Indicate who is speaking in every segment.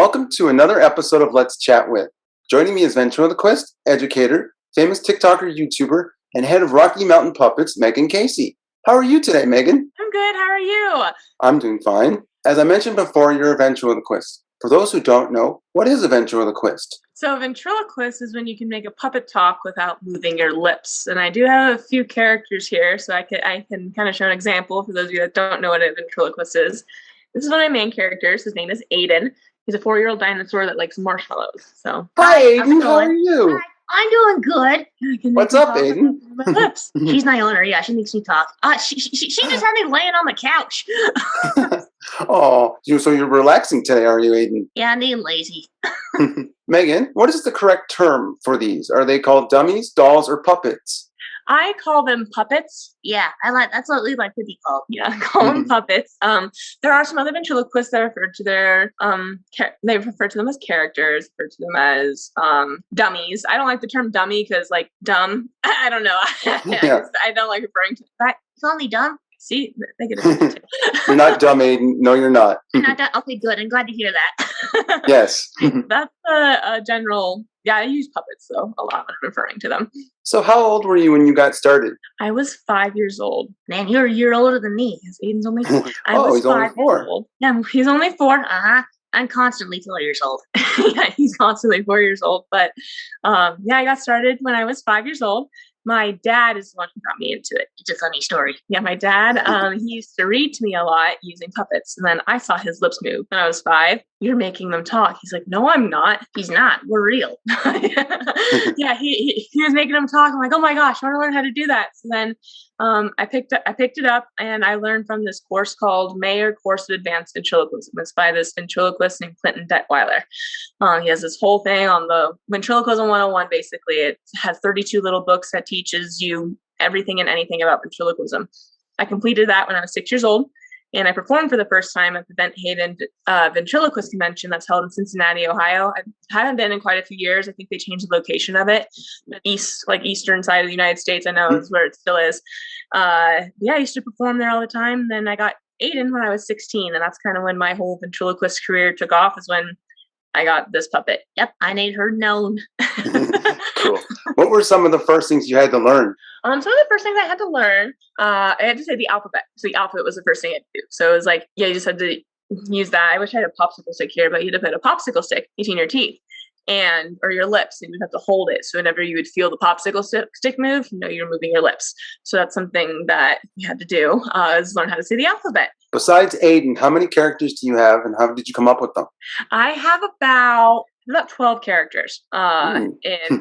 Speaker 1: Welcome to another episode of Let's Chat With. Joining me is ventriloquist, educator, famous TikToker, YouTuber, and head of Rocky Mountain Puppets, Meghan Casey. How are you today, Meghan?
Speaker 2: I'm good. How are you?
Speaker 1: I'm doing fine. As I mentioned before, you're a ventriloquist. For those who don't know, what is a ventriloquist?
Speaker 2: So a ventriloquist is when you can make a puppet talk without moving your lips. And I do have a few characters here, so I can kind of show an example for those of you that don't know what a ventriloquist is. This is one of my main characters. His name is Aiden. He's a 4-year-old dinosaur that likes marshmallows. So
Speaker 1: hi, Aiden. How are you?
Speaker 3: Hi, I'm doing good.
Speaker 1: What's up, Aiden?
Speaker 2: My lips.
Speaker 3: She's my owner. Yeah, she makes me talk. She just had me laying on the couch.
Speaker 1: Oh, so you're relaxing today, are you, Aiden?
Speaker 3: Yeah, I'm being lazy.
Speaker 1: Meghan, what is the correct term for these? Are they called dummies, dolls, or puppets?
Speaker 2: I call them puppets.
Speaker 3: Yeah, that's what we like to be called.
Speaker 2: Yeah, call them puppets. There are some other ventriloquists that refer to their they refer to them as characters, refer to them as dummies. I don't like the term dummy because like dumb. I don't know.
Speaker 1: Yeah.
Speaker 2: I don't like referring to that.
Speaker 3: It's only dumb.
Speaker 2: See, they get it.
Speaker 1: You're not dumb, Aiden. No, you're not.
Speaker 3: I'm not dumb. Okay, good. I'm glad to hear that.
Speaker 1: Yes.
Speaker 2: That's a general. Yeah, I use puppets though a lot when I'm referring to them.
Speaker 1: So how old were you when you got started?
Speaker 2: I was 5 years old.
Speaker 3: Man, you're a year older than me. Aiden's only 4.
Speaker 1: He's only 4.
Speaker 2: Old. Yeah, he's only 4.
Speaker 3: I'm constantly 4 years old.
Speaker 2: Yeah, he's constantly 4 years old. But yeah, I got started when I was 5 years old. My dad is the one who got me into it.
Speaker 3: It's a funny story.
Speaker 2: Yeah, my dad, he used to read to me a lot using puppets. And then I saw his lips move when I was 5. You're making them talk. He's like, no, I'm not.
Speaker 3: He's not. We're real.
Speaker 2: Yeah, he was making them talk. I'm like, oh my gosh, I want to learn how to do that. So then I picked it up and I learned from this course called Mayer Course of Advanced Ventriloquism. It's by this ventriloquist named Clinton Detweiler. He has this whole thing on the Ventriloquism 101. Basically, it has 32 little books that teaches you everything and anything about ventriloquism. I completed that when I was 6 years old. And I performed for the first time at the Bent Haven Ventriloquist Convention that's held in Cincinnati, Ohio. I haven't been in quite a few years. I think they changed the location of it. Eastern side of the United States, I know is where it still is. Yeah, I used to perform there all the time. Then I got Aiden when I was 16. And that's kind of when my whole ventriloquist career took off, is when I got this puppet.
Speaker 3: Yep, I made her known.
Speaker 1: Cool. What were some of the first things you had to learn?
Speaker 2: Some of the first things I had to learn, I had to say the alphabet. So the alphabet was the first thing I had to do. So it was like, yeah, you just had to use that. I wish I had a popsicle stick here, but you had to put a popsicle stick between your teeth or your lips, and you'd have to hold it. So whenever you would feel the popsicle stick move, you know you're moving your lips. So that's something that you had to do, is learn how to say the alphabet. Besides
Speaker 1: Aiden, how many characters do you have, and how did you come up with them?
Speaker 2: I have about 12 characters. And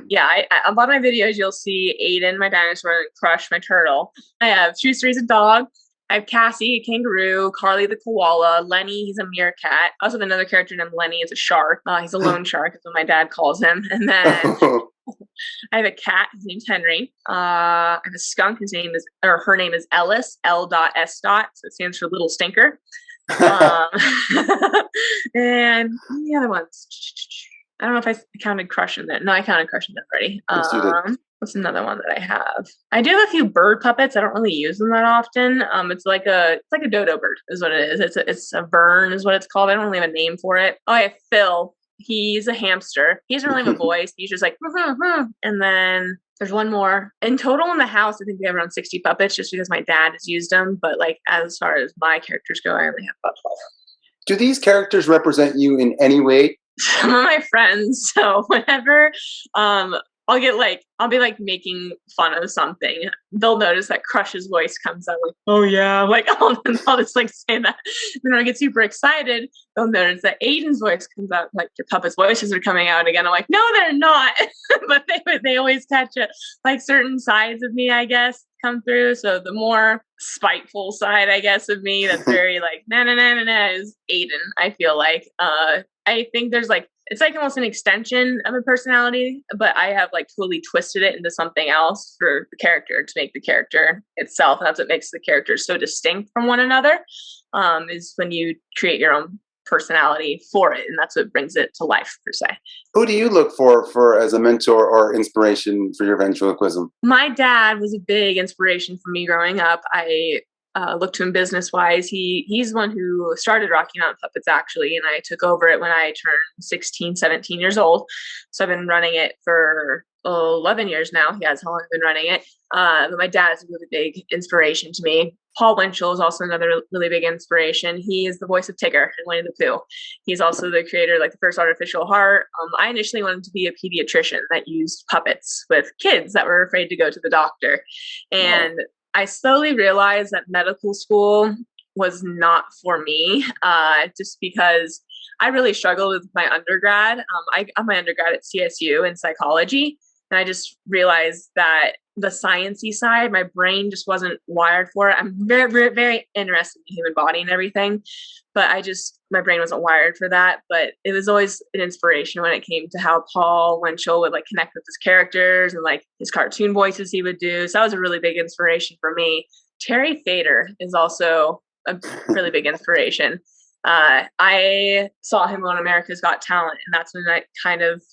Speaker 2: yeah, a lot of my videos, you'll see Aiden, my dinosaur, and Crush, my turtle. I have Shrewsbury's a dog. I have Cassie, a kangaroo, Carly the koala, Lenny, he's a meerkat. I also have another character named Lenny, is a shark. He's a loan shark, is what my dad calls him. And then I have a cat, his name's Henry. I have a skunk, her name is Ellis, L.S. So it stands for Little Stinker. And the other ones, I don't know if I counted Crush in there. No, I counted Crush in there already. What's another one that I have? I do have a few bird puppets. I don't really use them that often. It's like a dodo bird is what it is. It's a vern is what it's called. I don't really have a name for it. Oh, I have Phil. He's a hamster. He doesn't really have a voice. He's just like, and then there's one more. In total in the house, I think we have around 60 puppets just because my dad has used them. But like as far as my characters go, I only have about 12.
Speaker 1: Do these characters represent you in any way?
Speaker 2: Some of my friends. So whenever I'll be like making fun of something, they'll notice that Crush's voice comes out like, oh yeah, like I'll just like say that. Then when I get super excited, they'll notice that Aiden's voice comes out, like your puppet's voices are coming out again. I'm like, no, they're not. But they always catch it, like certain sides of me, I guess, come through. So the more spiteful side, I guess, of me that's very like na is Aiden. I feel like I think there's like, it's like almost an extension of a personality, but I have like totally twisted it into something else for the character to make the character itself. And that's what makes the characters so distinct from one another, is when you create your own personality for it. And that's what brings it to life, per se.
Speaker 1: Who do you look for as a mentor or inspiration for your ventriloquism?
Speaker 2: My dad was a big inspiration for me growing up. I look to him business wise. He's the one who started Rocky Mountain Puppets actually, and I took over it when I turned 16, 17 years old. So I've been running it for 11 years now. Yeah, that's how long I've been running it. But my dad's a really big inspiration to me. Paul Winchell is also another really big inspiration. He is the voice of Tigger in Winnie the Pooh. He's also the creator, like the first artificial heart. I initially wanted to be a pediatrician that used puppets with kids that were afraid to go to the doctor. And I slowly realized that medical school was not for me, just because I really struggled with my undergrad. I got my undergrad at CSU in psychology, and I just realized that the sciencey side, my brain just wasn't wired for it. I'm very, very, very interested in the human body and everything, but my brain wasn't wired for that. But it was always an inspiration when it came to how Paul Winchell would like connect with his characters and like his cartoon voices he would do. So that was a really big inspiration for me. Terry Fader is also a really big inspiration. I saw him on America's Got Talent, and that's when that kind of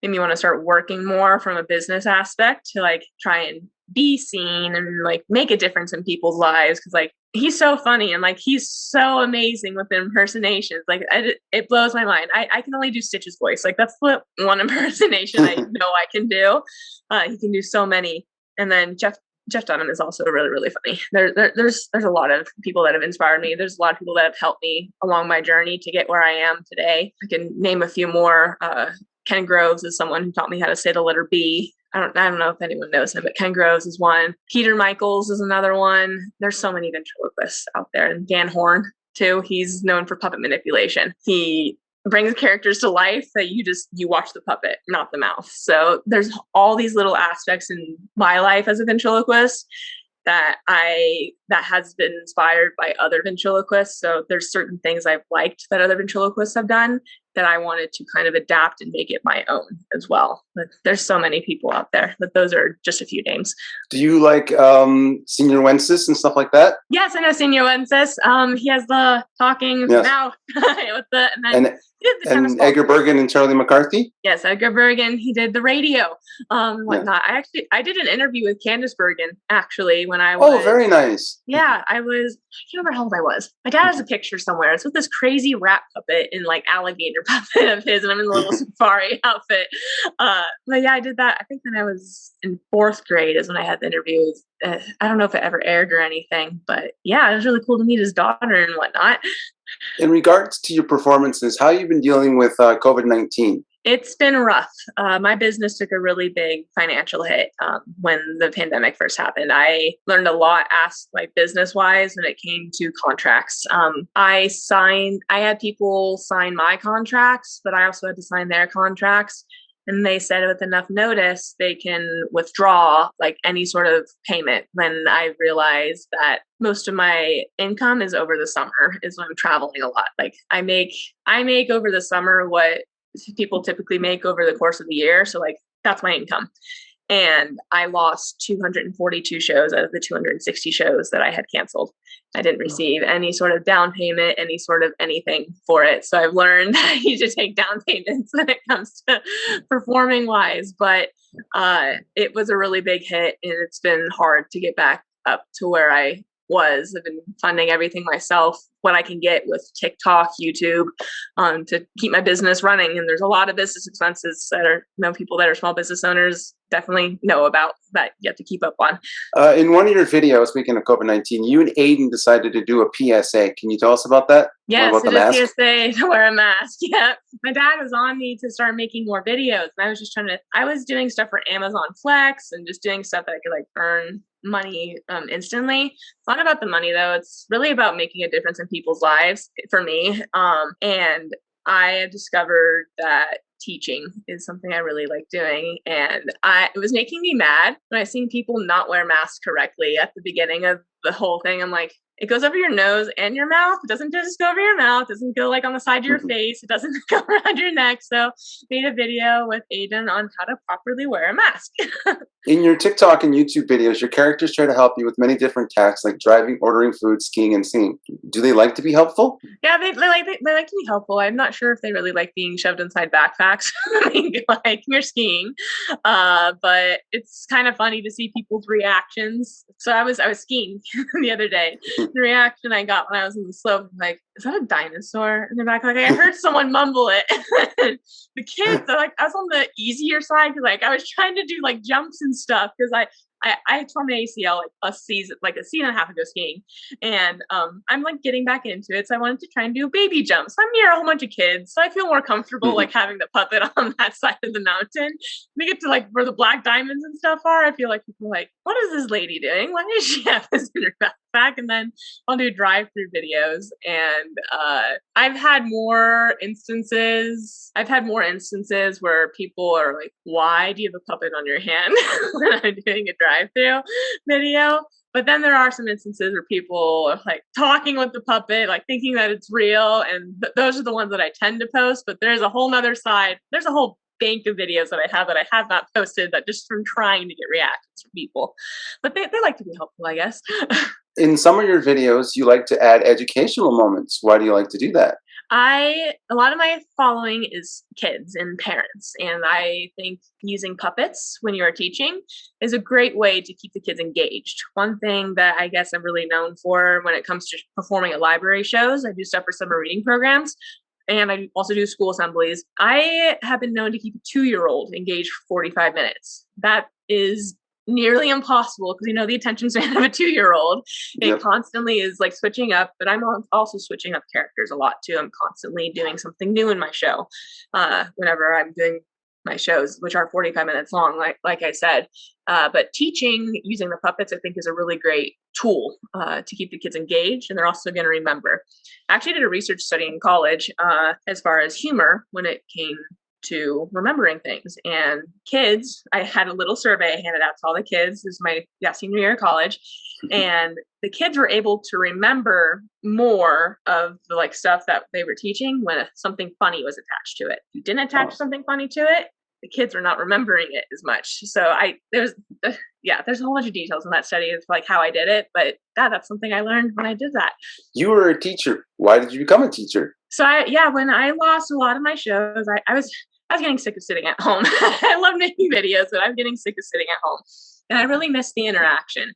Speaker 2: made me want to start working more from a business aspect to like try and be seen and like make a difference in people's lives. Cause like, he's so funny and like, he's so amazing with impersonations. Like it blows my mind. I can only do Stitch's voice. Like that's the one impersonation I know I can do. He can do so many. And then Jeff Dunham is also really, really funny. There's a lot of people that have inspired me. There's a lot of people that have helped me along my journey to get where I am today. I can name a few more. Ken Groves is someone who taught me how to say the letter B. I don't know if anyone knows him, but Ken Groves is one. Peter Michaels is another one. There's so many ventriloquists out there. And Dan Horn too. He's known for puppet manipulation. He brings characters to life that you watch the puppet, not the mouth. So there's all these little aspects in my life as a ventriloquist that has been inspired by other ventriloquists. So there's certain things I've liked that other ventriloquists have done that I wanted to kind of adapt and make it my own as well. But there's so many people out there, but those are just a few names.
Speaker 1: Do you like Senior Wences and stuff like that?
Speaker 2: Yes, I know Senior Wences. He has the talking mouth with
Speaker 1: and Edgar Bergen and Charlie McCarthy?
Speaker 2: Yes, Edgar Bergen. He did the radio, whatnot. I did an interview with Candace Bergen actually when I was.
Speaker 1: Oh, very nice.
Speaker 2: Yeah, I can't remember how old I was. My dad has a picture somewhere. It's with this crazy rat puppet and like alligator puppet of his, and I'm in a little safari outfit. But yeah, I did that. I think when I was in 4th grade is when I had the interview. I don't know if it ever aired or anything, but yeah, it was really cool to meet his daughter and whatnot.
Speaker 1: In regards to your performances, how have you been dealing with COVID-19?
Speaker 2: It's been rough. My business took a really big financial hit when the pandemic first happened. I learned a lot business-wise when it came to contracts. I had people sign my contracts, but I also had to sign their contracts. And they said with enough notice, they can withdraw like any sort of payment. Then I realized that most of my income is over the summer, is when I'm traveling a lot. Like I make over the summer what people typically make over the course of the year. So like that's my income. And I lost 242 shows out of the 260 shows that I had canceled. I didn't receive any sort of down payment, any sort of anything for it. So I've learned that you should take down payments when it comes to performing wise. But it was a really big hit, and it's been hard to get back up to where I was. I've been funding everything myself, what I can get with TikTok, YouTube, to keep my business running. And there's a lot of business expenses that people that are small business owners definitely know about that you have to keep up on.
Speaker 1: In one of your videos, speaking of COVID-19, you and Aiden decided to do a PSA. Can you tell us about that?
Speaker 2: Yes, it is PSA to wear a mask. Yeah. My dad was on me to start making more videos. And I was doing stuff for Amazon Flex and just doing stuff that I could like earn money instantly. It's not about the money though. It's really about making a difference in people's lives for me. And I have discovered that teaching is something I really like doing. And it was making me mad when I seen people not wear masks correctly at the beginning of the whole thing. I'm like, it goes over your nose and your mouth. It doesn't just go over your mouth. It doesn't go like on the side of your face. It doesn't go around your neck. So made a video with Aiden on how to properly wear a mask.
Speaker 1: In your TikTok and YouTube videos, your characters try to help you with many different tasks like driving, ordering food, skiing, and singing. Do they like to be helpful?
Speaker 2: Yeah, they like to be helpful. I'm not sure if they really like being shoved inside backpacks like you're skiing. But it's kind of funny to see people's reactions. So I was skiing the other day, the reaction I got when I was in the slope, like, is that a dinosaur in the back? Like, I heard someone mumble it. The kids, like, I was on the easier side because, like, I was trying to do like jumps and stuff because I tore my ACL like a season and a half ago skiing, and I'm like getting back into it. So I wanted to try and do baby jumps. I'm near a whole bunch of kids, so I feel more comfortable like having the puppet on that side of the mountain. We get to like where the black diamonds and stuff are. I feel like people are like, what is this lady doing? Why does she have this in her backpack? And then I'll do drive-through videos, and I've had more instances where people are like, why do you have a puppet on your hand when I'm doing a drive-through video? But then there are some instances where people are like talking with the puppet, like thinking that it's real, and those are the ones that I tend to post. But there's a whole nother side. There's a whole bank of videos that I have not posted, that just from trying to get reactions from people. But they like to be helpful, I guess.
Speaker 1: In some of your videos, you like to add educational moments. Why do you like to do that?
Speaker 2: A lot of my following is kids and parents, and I think using puppets when you are teaching is a great way to keep the kids engaged. One thing that I guess I'm really known for when it comes to performing at library shows, I do stuff for summer reading programs, and I also do school assemblies. I have been known to keep a 2-year-old engaged for 45 minutes. That is nearly impossible because the attention span of a 2-year-old. It constantly is like switching up, but I'm also switching up characters a lot too. I'm constantly doing something new in my show whenever I'm doing my shows, which are 45 minutes long, like I said. But teaching using the puppets, I think, is a really great tool to keep the kids engaged, and they're also going to remember. I actually did a research study in college as far as humor when it came to remembering things. And kids, I had a little survey I handed out to all the kids. This is my senior year of college. And the kids were able to remember more of the like stuff that they were teaching when something funny was attached to it. If you didn't attach something funny to it, the kids are not remembering it as much. So there's a whole bunch of details in that study of like how I did it, but that's something I learned when I did that.
Speaker 1: You were a teacher. Why did you become a teacher?
Speaker 2: So when I lost a lot of my shows, I was getting sick of sitting at home. I love making videos, but I'm getting sick of sitting at home, and I really miss the interaction.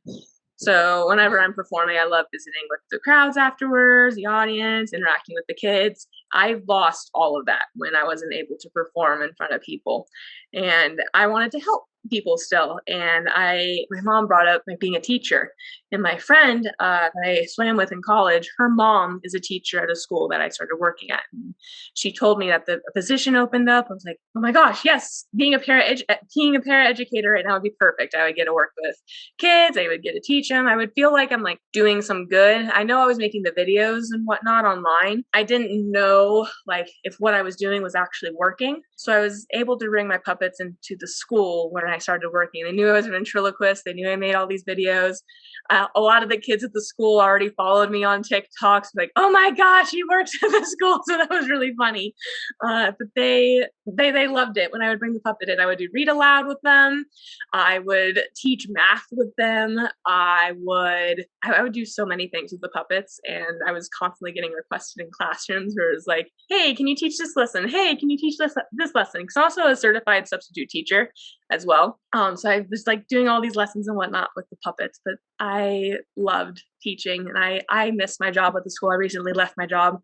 Speaker 2: So whenever I'm performing, I love visiting with the crowds afterwards, the audience, interacting with the kids. I lost all of that when I wasn't able to perform in front of people, and I wanted to help people still. And my mom brought up like being a teacher, and my friend that I swam with in college, her mom is a teacher at a school that I started working at. And she told me that the position opened up. I was like, oh my gosh, yes, being a paraeducator right now would be perfect. I would get to work with kids. I would get to teach them. I would feel like I'm like doing some good. I know I was making the videos and whatnot online. I didn't know like if what I was doing was actually working. So I was able to bring my puppets into the school when I started working. They knew I was a ventriloquist. They knew I made all these videos. A lot of the kids at the school already followed me on TikToks, like, oh my gosh, you worked at the school. So that was really funny. But they loved it. When I would bring the puppet in, I would do read aloud with them. I would teach math with them. I would do so many things with the puppets, and I was constantly getting requested in classrooms where it was like, hey, can you teach this lesson? Hey, can you teach this lesson? Because I'm also a certified substitute teacher as well. So I was like doing all these lessons and whatnot with the puppets, but I loved teaching, and I missed my job at the school. I recently left my job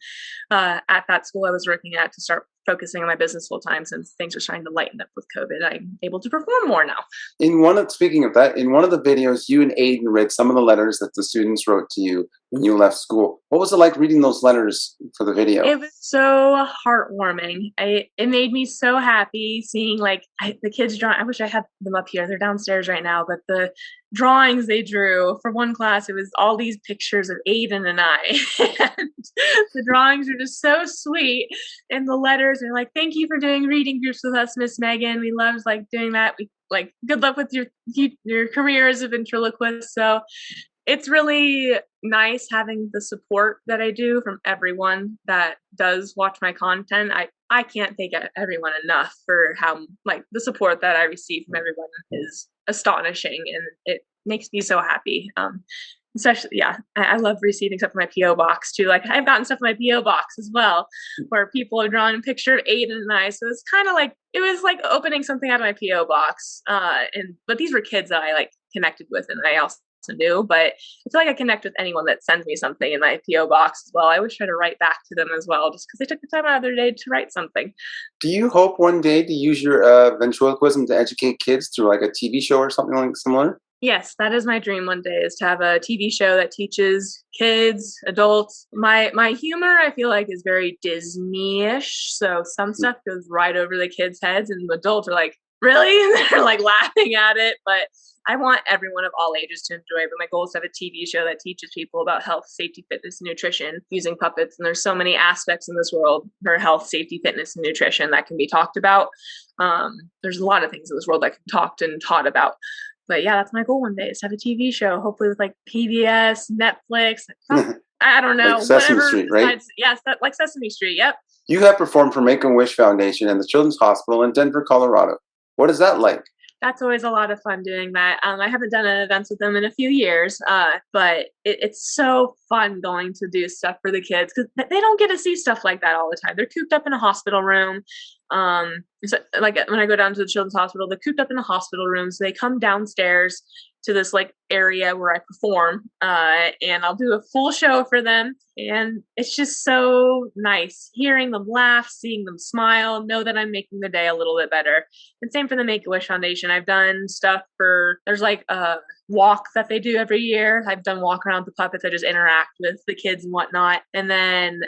Speaker 2: at that school I was working at to start focusing on my business full time since things are starting to lighten up with COVID. I'm able to perform more now.
Speaker 1: Speaking of that, in one of the videos, you and Aiden read some of the letters that the students wrote to you when you left school. What was it like reading those letters for the video?
Speaker 2: It was so heartwarming. It made me so happy seeing like the kids drawing. I wish I had them up here. They're downstairs right now, but the drawings they drew for one class, it was all these pictures of Aiden and I. And the drawings are just so sweet. And the letters are like, thank you for doing reading groups with us, Miss Megan. We loved like doing that. We like good luck with your career as a ventriloquist. So it's really nice having the support that I do from everyone that does watch my content. I can't thank everyone enough for how like the support that I receive from everyone is astonishing, and it makes me so happy. Especially, I love receiving stuff in my PO box too. Like I've gotten stuff in my PO box as well, where people have drawn a picture of Aiden and I. So it's kind of like it was like opening something out of my PO box. But these were kids that I like connected with, and I also new, but I feel like I connect with anyone that sends me something in my PO box as well. I always try to write back to them as well, just because they took the time out of their day to write something.
Speaker 1: Do you hope one day to use your ventriloquism to educate kids through like a TV show or something like similar?
Speaker 2: Yes, that is my dream one day, is to have a TV show that teaches kids, adults. My humor, I feel like, is very Disney-ish. So some stuff goes right over the kids' heads, and the adults are like, really? And they're like laughing at it. But I want everyone of all ages to enjoy it. But my goal is to have a TV show that teaches people about health, safety, fitness, and nutrition using puppets. And there's so many aspects in this world for health, safety, fitness, and nutrition that can be talked about. There's a lot of things in this world that can be talked and taught about. But yeah, that's my goal one day, is to have a TV show, hopefully with like PBS, Netflix. I don't know.
Speaker 1: Like Sesame
Speaker 2: whatever
Speaker 1: Street, right?
Speaker 2: Yes, like Sesame Street. Yep.
Speaker 1: You have performed for Make-A-Wish Foundation and the Children's Hospital in Denver, Colorado. What is that like?
Speaker 2: That's always a lot of fun doing that. I haven't done events with them in a few years, but it's so fun going to do stuff for the kids, because they don't get to see stuff like that all the time. They're cooped up in a hospital room. So like when I go down to the Children's Hospital, they're cooped up in a hospital room. So they come downstairs to this like area where I perform, and I'll do a full show for them. And it's just so nice hearing them laugh, seeing them smile, know that I'm making the day a little bit better. And same for the Make-A-Wish Foundation. I've done stuff there's like a walk that they do every year. I've done walk around the puppets. I just interact with the kids and whatnot. And then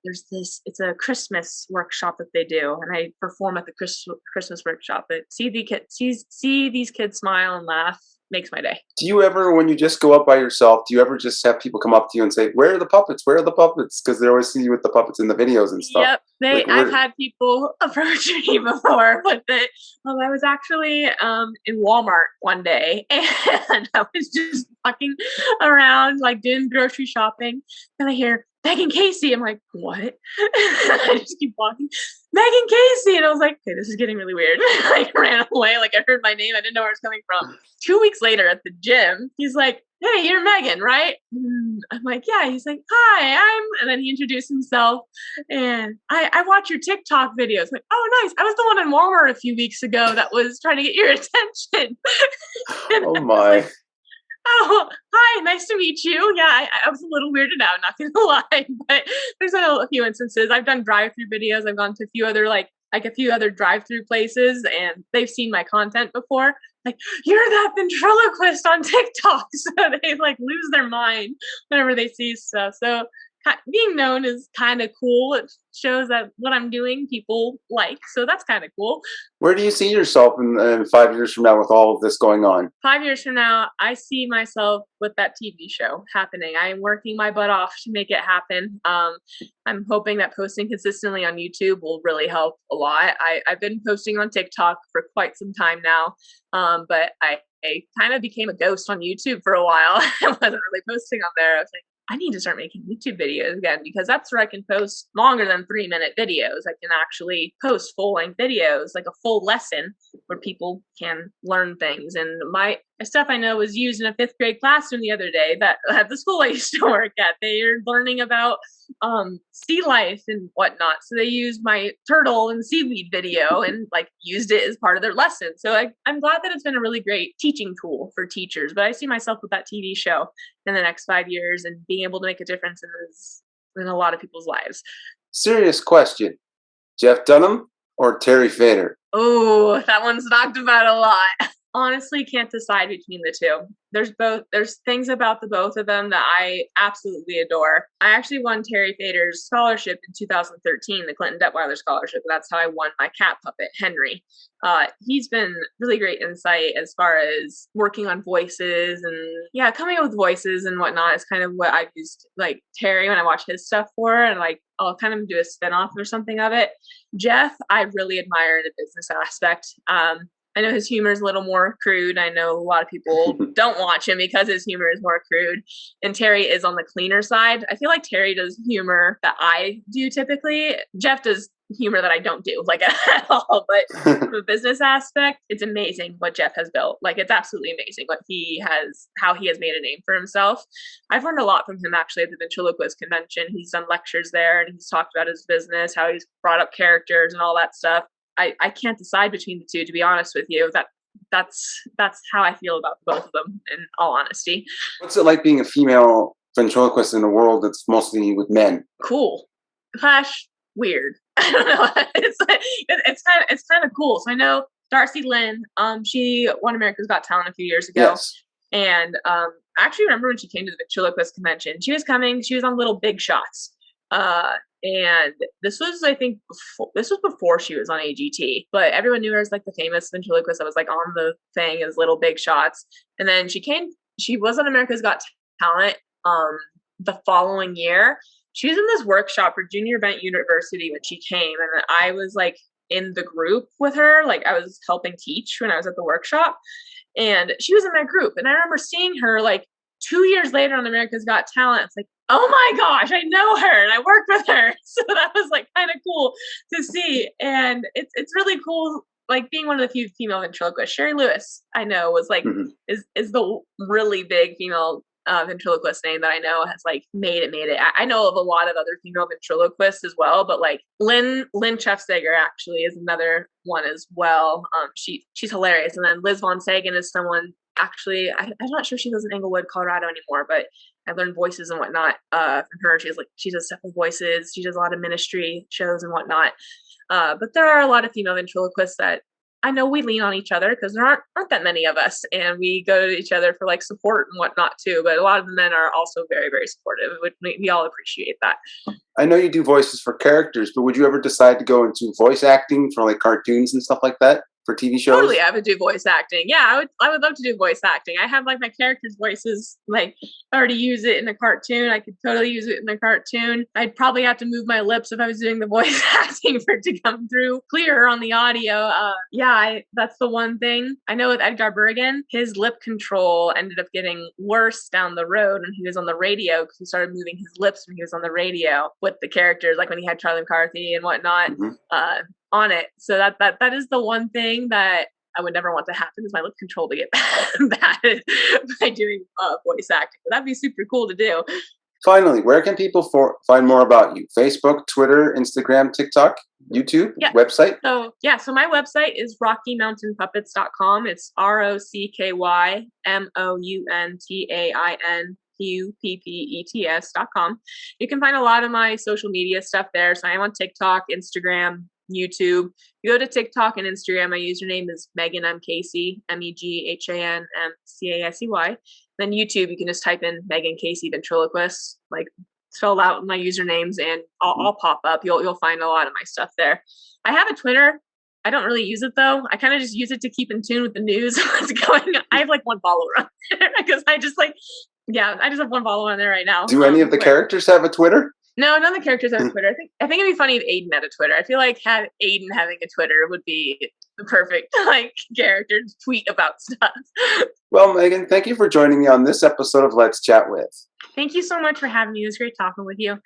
Speaker 2: there's it's a Christmas workshop that they do, and I perform at the Christmas workshop. But see these kids smile and laugh makes my day.
Speaker 1: Do you ever, when you just go up by yourself, do you ever just have people come up to you and say, "Where are the puppets? Where are the puppets?" Because they always see you with the puppets in the videos and stuff.
Speaker 2: Yep, I've had people approach me before with it. I was actually in Walmart one day, and I was just walking around like doing grocery shopping, and I hear Meghan Casey. I'm like, what? I just keep walking. Meghan Casey. And I was like, okay, this is getting really weird. I ran away. Like, I heard my name. I didn't know where it was coming from. 2 weeks later at the gym, he's like, hey, you're Meghan, right? I'm like, yeah. He's like, hi, and then he introduced himself. And I watch your TikTok videos. I'm like, oh, nice. I was the one in Walmart a few weeks ago that was trying to get your attention.
Speaker 1: Oh, my.
Speaker 2: Oh, hi, nice to meet you. Yeah, I was a little weirded out, not gonna lie, but there's a few instances. I've done drive-through videos. I've gone to a few other a few other drive-through places, and they've seen my content before. Like, you're that ventriloquist on TikTok. So they like lose their mind whenever they see stuff. So being known is kind of cool. It shows that what I'm doing people like, so that's kind of cool.
Speaker 1: Where do you see yourself in 5 years from now with all of this going on?
Speaker 2: 5 years from now, I see myself with that TV show happening. I am working my butt off to make it happen. I'm hoping that posting consistently on YouTube will really help a lot. I've been posting on TikTok for quite some time now, but I kind of became a ghost on YouTube for a while. I wasn't really posting on there. I was like, I need to start making YouTube videos again, because that's where I can post longer than 3-minute videos. I can actually post full-length videos, like a full lesson where people can learn things. And my stuff I know was used in a 5th grade classroom the other day that at the school I used to work at. They're learning about sea life and whatnot. So they used my turtle and seaweed video and like used it as part of their lesson. So I'm glad that it's been a really great teaching tool for teachers. But I see myself with that TV show in the next 5 years and being able to make a difference in a lot of people's lives.
Speaker 1: Serious question. Jeff Dunham or Terry Fader?
Speaker 2: Oh, that one's talked about a lot. Honestly, can't decide between the two. There's things about the both of them that I absolutely adore. I actually won Terry Fader's scholarship in 2013, the Clinton Detweiler Scholarship. That's how I won my cat puppet, Henry. He's been really great insight as far as working on voices and coming up with voices and whatnot is kind of what I've used like Terry when I watch his stuff for, and like I'll kind of do a spinoff or something of it. Jeff, I really admire in a business aspect. I know his humor is a little more crude. I know a lot of people don't watch him because his humor is more crude. And Terry is on the cleaner side. I feel like Terry does humor that I do typically. Jeff does humor that I don't do, like at all. But from a business aspect, it's amazing what Jeff has built. Like, it's absolutely amazing how he has made a name for himself. I've learned a lot from him actually at the Ventriloquist convention. He's done lectures there and he's talked about his business, how he's brought up characters and all that stuff. I can't decide between the two, to be honest with you. That that's how I feel about both of them, in all honesty.
Speaker 1: What's it like being a female ventriloquist in a world that's mostly with men?
Speaker 2: Cool / weird. I don't know. It's kind of cool. So I know Darcy Lynn. She won America's Got Talent a few years ago.
Speaker 1: Yes.
Speaker 2: And I actually remember when she came to the ventriloquist convention. She was on Little Big Shots. And this was, I think, this was before she was on AGT. But everyone knew her as like the famous ventriloquist that was like on the thing as Little Big Shots. And then she was on America's Got Talent the following year. She was in this workshop for Junior Bent University when she came, and I was like in the group with her. Like I was helping teach when I was at the workshop, and she was in that group. And I remember seeing her like 2 years later on America's Got Talent. It's like, oh my gosh, I know her and I worked with her. So that was like kind of cool to see. And it's really cool, like being one of the few female ventriloquists. Sherry Lewis, I know, was like is the really big female ventriloquist name that I know has like made it. I know of a lot of other female ventriloquists as well, but like Lynn Chefsteger actually is another one as well. She's hilarious. And then Liz Von Sagan is someone, actually, I'm not sure she lives in Englewood, Colorado anymore, but I learned voices and whatnot from her. She does stuff with voices. She does a lot of ministry shows and whatnot. But there are a lot of female ventriloquists that I know we lean on each other because there aren't that many of us, and we go to each other for like support and whatnot too. But a lot of the men are also very, very supportive. We all appreciate that.
Speaker 1: I know you do voices for characters, but would you ever decide to go into voice acting for like cartoons and stuff like that? For TV shows?
Speaker 2: Totally, I would do voice acting. Yeah, I would love to do voice acting. I have like my characters' voices. Like, if I already use it in a cartoon, I could totally use it in a cartoon. I'd probably have to move my lips if I was doing the voice acting for it to come through clearer on the audio. That's the one thing. I know with Edgar Bergen, his lip control ended up getting worse down the road when he was on the radio, because he started moving his lips when he was on the radio with the characters, like when he had Charlie McCarthy and whatnot. On it. So that is the one thing that I would never want to happen, is my lip control to get bad by doing voice acting. But that'd be super cool to do.
Speaker 1: Finally, where can people find more about you? Facebook, Twitter, Instagram, TikTok, YouTube, website?
Speaker 2: So my website is RockyMountainPuppets.com. It's RockyMountainPuppets.com. You can find a lot of my social media stuff there. So I am on TikTok, Instagram, YouTube. You go to TikTok and Instagram, my username is Meghan M. Casey, MEGHANMCASEY. Then YouTube, you can just type in Meghan Casey ventriloquist, like spelled out my usernames, and I'll pop up. You'll find a lot of my stuff there. I have a Twitter. I don't really use it though. I kind of just use it to keep in tune with the news. What's going on. I have like one follower on there because I just have one follower on there right now.
Speaker 1: Do any of the characters have a Twitter?
Speaker 2: No, none of the characters have a Twitter. I think it'd be funny if Aiden had a Twitter. I feel like Aiden having a Twitter would be the perfect like character to tweet about stuff.
Speaker 1: Well, Meghan, thank you for joining me on this episode of Let's Chat With.
Speaker 2: Thank you so much for having me. It was great talking with you.